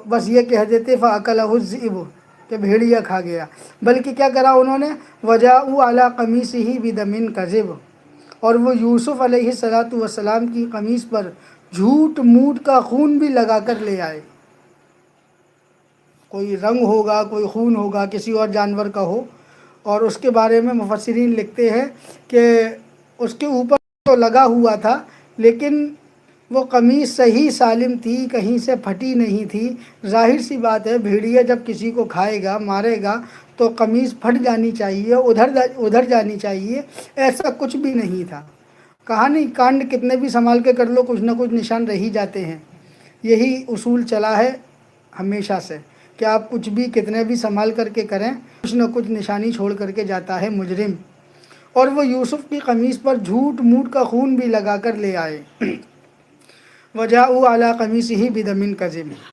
बस ये कह देते फ़अकलहु ज़िब कि भेड़िया खा गया, बल्कि क्या करा उन्होंने, वजाऊ अला कमीसिही बिदमिन कज़िब, और वो यूसुफ़ अलैहिस्सलातु वस्सलाम की कमीज़ पर झूठ मूठ का खून भी लगा कर ले आए। कोई रंग होगा, कोई खून होगा, किसी और जानवर का हो, और उसके बारे में मुफस्सिरीन लिखते हैं कि उसके ऊपर तो लगा हुआ था, लेकिन वो कमीज़ सही सालिम थी, कहीं से फटी नहीं थी। जाहिर सी बात है, भेड़िया जब किसी को खाएगा, मारेगा, तो कमीज़ फट जानी चाहिए, उधर जानी चाहिए। ऐसा कुछ भी नहीं था। कहा नहीं, कांड कितने भी संभाल के कर लो, कुछ ना कुछ निशान रह ही जाते हैं। यही उसूल चला है हमेशा से कि आप कुछ भी कितने भी संभाल करके करें, कुछ न कुछ निशानी छोड़ करके जाता है मुजरिम। और वो यूसुफ़ की कमीज़ पर झूठ मूठ का खून भी लगा कर ले आए। वजाऊ अला कमीसिही बिदमिन कज़िब।